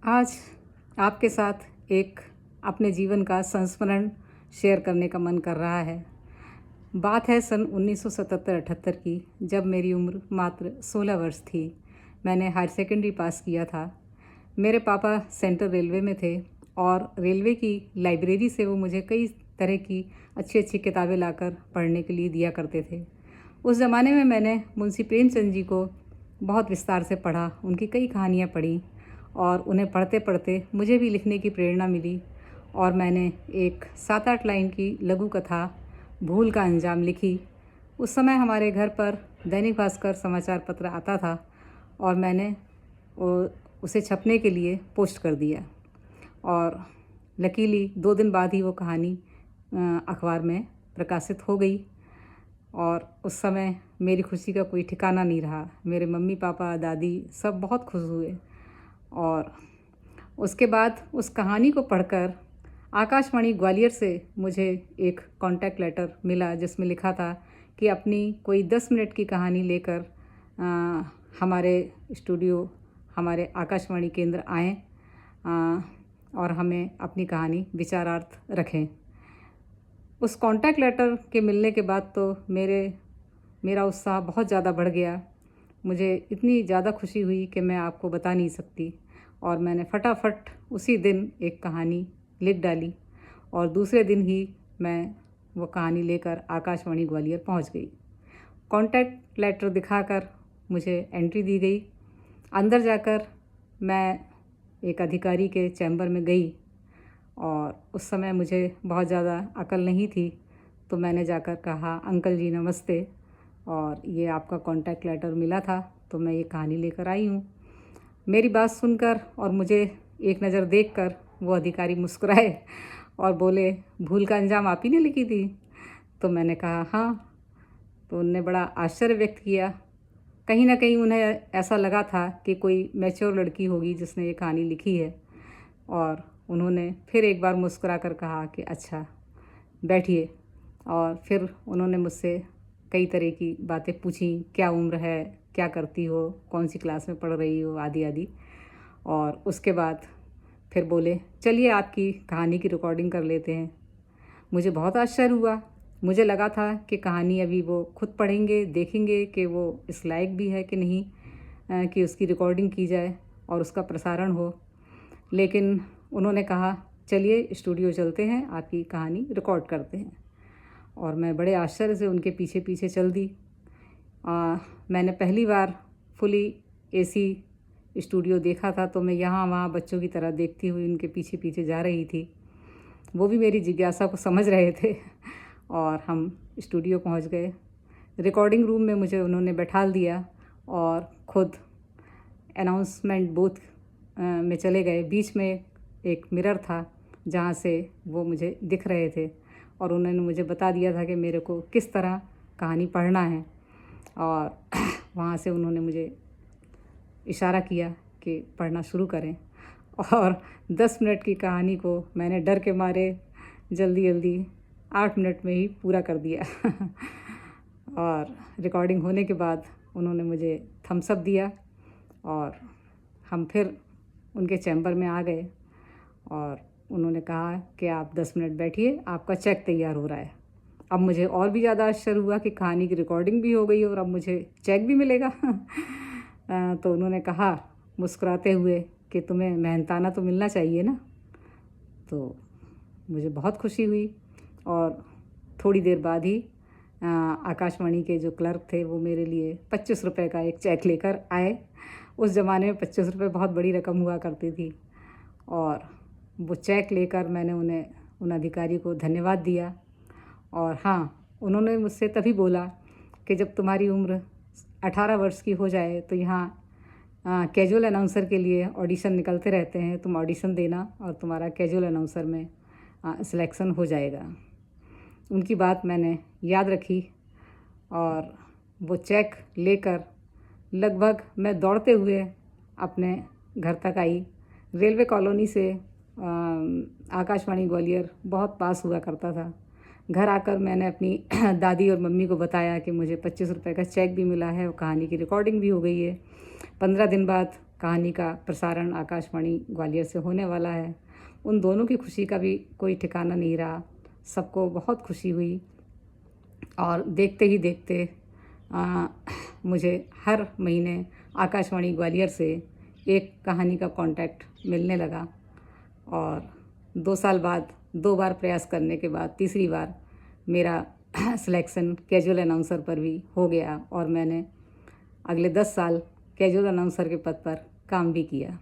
आज आपके साथ एक अपने जीवन का संस्मरण शेयर करने का मन कर रहा है। बात है सन 1977-78 की, जब मेरी उम्र मात्र 16 वर्ष थी। मैंने हायर सेकेंडरी पास किया था। मेरे पापा सेंट्रल रेलवे में थे और रेलवे की लाइब्रेरी से वो मुझे कई तरह की अच्छी अच्छी किताबें लाकर पढ़ने के लिए दिया करते थे। उस ज़माने में मैंने मुंशी प्रेमचंद जी को बहुत विस्तार से पढ़ा, उनकी कई कहानियाँ पढ़ी और उन्हें पढ़ते पढ़ते मुझे भी लिखने की प्रेरणा मिली और मैंने एक 7-8 लाइन की लघु कथा भूल का अंजाम लिखी। उस समय हमारे घर पर दैनिक भास्कर समाचार पत्र आता था और मैंने उसे छपने के लिए पोस्ट कर दिया और लकीली 2 दिन बाद ही वो कहानी अखबार में प्रकाशित हो गई। और उस समय मेरी खुशी का कोई ठिकाना नहीं रहा। मेरे मम्मी पापा दादी सब बहुत खुश हुए और उसके बाद उस कहानी को पढ़कर आकाशवाणी ग्वालियर से मुझे एक कॉन्टैक्ट लेटर मिला, जिसमें लिखा था कि अपनी कोई 10 मिनट की कहानी लेकर हमारे स्टूडियो, हमारे आकाशवाणी केंद्र आएँ और हमें अपनी कहानी विचारार्थ रखें। उस कॉन्टैक्ट लेटर के मिलने के बाद तो मेरा उत्साह बहुत ज़्यादा बढ़ गया। मुझे इतनी ज़्यादा खुशी हुई कि मैं आपको बता नहीं सकती और मैंने फटाफट उसी दिन एक कहानी लिख डाली और दूसरे दिन ही मैं वो कहानी लेकर आकाशवाणी ग्वालियर पहुंच गई। कॉन्टैक्ट लेटर दिखाकर मुझे एंट्री दी गई। अंदर जाकर मैं एक अधिकारी के चैम्बर में गई और उस समय मुझे बहुत ज़्यादा अकल नहीं थी, तो मैंने जाकर कहा, अंकल जी नमस्ते, और ये आपका कॉन्टैक्ट लेटर मिला था तो मैं ये कहानी लेकर आई हूँ। मेरी बात सुनकर और मुझे एक नज़र देखकर वो अधिकारी मुस्कुराए और बोले, भूल का अंजाम आप ही ने लिखी थी? तो मैंने कहा हाँ। तो उनने बड़ा आश्चर्य व्यक्त किया। कहीं ना कहीं उन्हें ऐसा लगा था कि कोई मैच्योर लड़की होगी जिसने ये कहानी लिखी है और उन्होंने फिर एक बार मुस्कुरा कर कहा कि अच्छा बैठिए। और फिर उन्होंने मुझसे कई तरह की बातें पूछी, क्या उम्र है, क्या करती हो, कौन सी क्लास में पढ़ रही हो, आदि आदि। और उसके बाद फिर बोले, चलिए आपकी कहानी की रिकॉर्डिंग कर लेते हैं। मुझे बहुत आश्चर्य हुआ। मुझे लगा था कि कहानी अभी वो खुद पढ़ेंगे, देखेंगे कि वो इस लायक भी है कि नहीं कि उसकी रिकॉर्डिंग की जाए और उसका प्रसारण हो। लेकिन उन्होंने कहा, चलिए स्टूडियो चलते हैं, आपकी कहानी रिकॉर्ड करते हैं। और मैं बड़े आश्चर्य से उनके पीछे पीछे चल दी। मैंने पहली बार फुली एसी स्टूडियो देखा था, तो मैं यहाँ वहाँ बच्चों की तरह देखती हुई उनके पीछे पीछे जा रही थी। वो भी मेरी जिज्ञासा को समझ रहे थे और हम स्टूडियो पहुँच गए। रिकॉर्डिंग रूम में मुझे उन्होंने बैठाल दिया और ख़ुद अनाउंसमेंट बूथ में चले गए। बीच में एक मिरर था जहाँ से वो मुझे दिख रहे थे और उन्होंने मुझे बता दिया था कि मेरे को किस तरह कहानी पढ़ना है। और वहाँ से उन्होंने मुझे इशारा किया कि पढ़ना शुरू करें और 10 मिनट की कहानी को मैंने डर के मारे जल्दी जल्दी 8 मिनट में ही पूरा कर दिया। और रिकॉर्डिंग होने के बाद उन्होंने मुझे थम्स अप दिया और हम फिर उनके चैम्बर में आ गए और उन्होंने कहा कि आप 10 मिनट बैठिए, आपका चेक तैयार हो रहा है। अब मुझे और भी ज़्यादा आश्चर्य हुआ कि कहानी की रिकॉर्डिंग भी हो गई और अब मुझे चेक भी मिलेगा। तो उन्होंने कहा मुस्कुराते हुए कि तुम्हें मेहनताना तो मिलना चाहिए ना। तो मुझे बहुत खुशी हुई और थोड़ी देर बाद ही आकाशवाणी के जो क्लर्क थे वो मेरे लिए 25 रुपये का एक चेक लेकर आए। उस ज़माने में 25 रुपये बहुत बड़ी रकम हुआ करती थी और वो चेक लेकर मैंने उन अधिकारी को धन्यवाद दिया। और हाँ, उन्होंने मुझसे तभी बोला कि जब तुम्हारी उम्र 18 वर्ष की हो जाए तो यहाँ कैजुअल अनाउंसर के लिए ऑडिशन निकलते रहते हैं, तुम ऑडिशन देना और तुम्हारा कैजुअल अनाउंसर में सिलेक्शन हो जाएगा। उनकी बात मैंने याद रखी और वो चेक लेकर लगभग मैं दौड़ते हुए अपने घर तक आई। रेलवे कॉलोनी से आकाशवाणी ग्वालियर बहुत पास हुआ करता था। घर आकर मैंने अपनी दादी और मम्मी को बताया कि मुझे 25 रुपये का चेक भी मिला है और कहानी की रिकॉर्डिंग भी हो गई है। 15 दिन बाद कहानी का प्रसारण आकाशवाणी ग्वालियर से होने वाला है। उन दोनों की खुशी का भी कोई ठिकाना नहीं रहा। सबको बहुत खुशी हुई और देखते ही देखते मुझे हर महीने आकाशवाणी ग्वालियर से एक कहानी का कॉन्टैक्ट मिलने लगा और 2 साल बाद 2 बार प्रयास करने के बाद तीसरी बार मेरा सिलेक्शन कैजुअल अनाउंसर पर भी हो गया और मैंने अगले 10 साल कैजुअल अनाउंसर के पद पर काम भी किया।